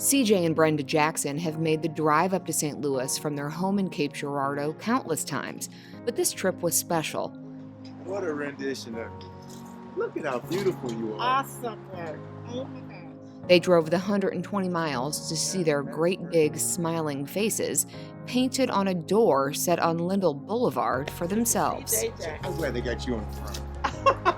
CJ and Brenda Jackson have made the drive up to St. Louis from their home in Cape Girardeau countless times, but this trip was special. What a rendition of you. Look at how beautiful you are. Awesome work. Oh my gosh. They drove the 120 miles to see their great big smiling faces painted on a door set on Lindell Boulevard for themselves. I'm glad they got you on the front.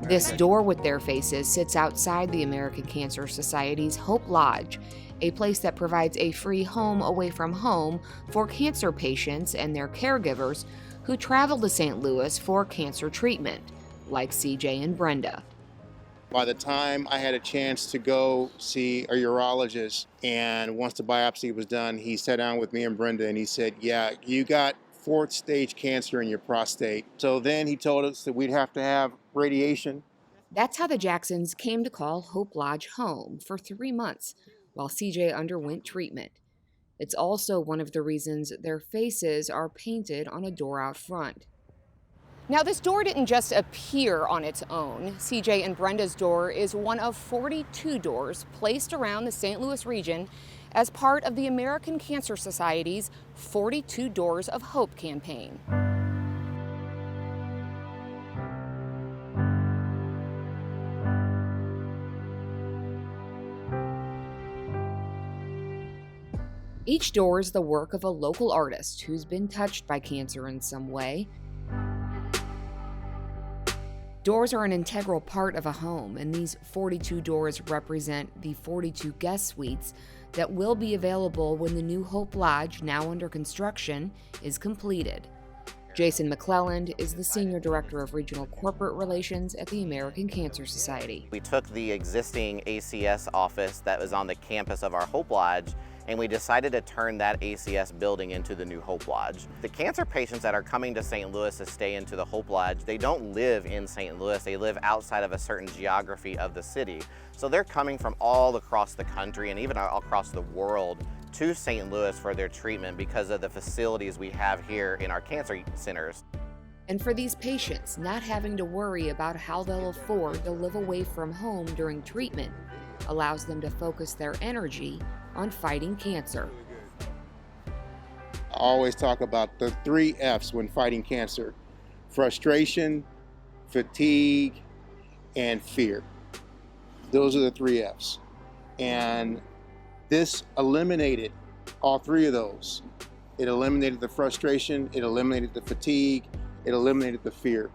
This door with their faces sits outside the American Cancer Society's Hope Lodge, a place that provides a free home away from home for cancer patients and their caregivers who travel to St. Louis for cancer treatment, like CJ and Brenda. By the time I had a chance to go see a urologist, and once the biopsy was done, he sat down with me and Brenda and he said, yeah, you got 4th stage cancer in your prostate. So then he told us that we'd have to have radiation. That's how the Jacksons came to call Hope Lodge home for 3 months while CJ underwent treatment. It's also one of the reasons their faces are painted on a door out front. Now, this door didn't just appear on its own. CJ and Brenda's door is one of 42 doors placed around the St. Louis region as part of the American Cancer Society's 42 Doors of Hope campaign. Each door is the work of a local artist who's been touched by cancer in some way. Doors are an integral part of a home, and these 42 doors represent the 42 guest suites that will be available when the new Hope Lodge, now under construction, is completed. Jason McClelland is the Senior Director of Regional Corporate Relations at the American Cancer Society. We took the existing ACS office that was on the campus of our Hope Lodge, and we decided to turn that ACS building into the new Hope Lodge. The cancer patients that are coming to St. Louis to stay into the Hope Lodge, they don't live in St. Louis, they live outside of a certain geography of the city. So they're coming from all across the country and even across the world to St. Louis for their treatment because of the facilities we have here in our cancer centers. And for these patients, not having to worry about how they'll afford to live away from home during treatment allows them to focus their energy on fighting cancer. I always talk about the 3 F's when fighting cancer: frustration, fatigue, and fear. Those are the 3 F's. And this eliminated all 3 of those. It eliminated the frustration, it eliminated the fatigue, it eliminated the fear.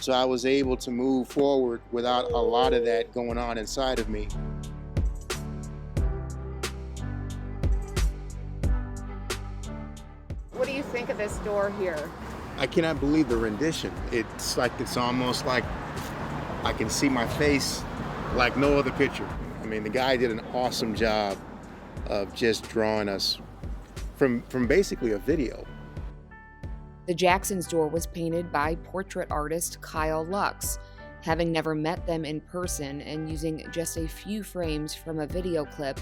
So I was able to move forward without a lot of that going on inside of me. What do you think of this door here? I cannot believe the rendition. It's almost like I can see my face like no other picture. I mean, the guy did an awesome job of just drawing us from basically a video. The Jacksons' door was painted by portrait artist Kyle Lux. Having never met them in person and using just a few frames from a video clip,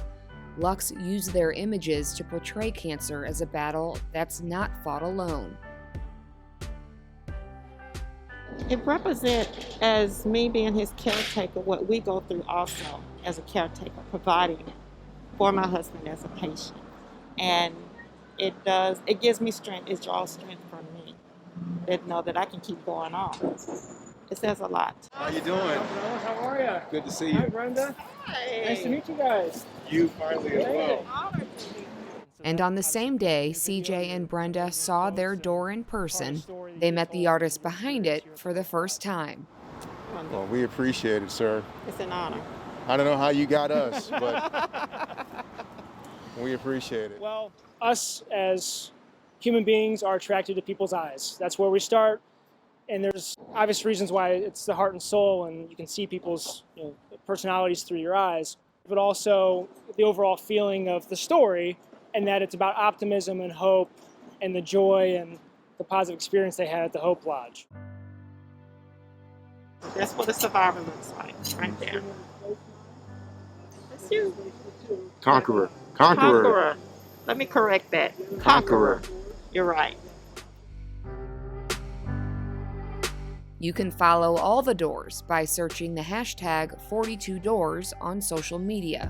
Lux used their images to portray cancer as a battle that's not fought alone. It represents, as me being his caretaker, what we go through also as a caretaker, providing for my husband as a patient. And it gives me strength, it draws strength from me, that know that I can keep going on. It says a lot. How you doing? How are you? Good to see Hi, you. Brenda. Hey. Nice to meet you guys. You finally as well. And on the same day CJ and Brenda saw their door in person, they met the artist behind it for the first time. Well, we appreciate it, sir. It's an honor. I don't know how you got us, but we appreciate it. Well, us as human beings are attracted to people's eyes. That's where we start. And there's obvious reasons why it's the heart and soul, and you can see people's personalities through your eyes, but also the overall feeling of the story, and that it's about optimism and hope and the joy and the positive experience they had at the Hope Lodge. That's what a survivor looks like, right there. That's you. Conqueror. Conqueror. Conqueror. Let me correct that. Conqueror. You're right. You can follow all the doors by searching the hashtag 42doors on social media.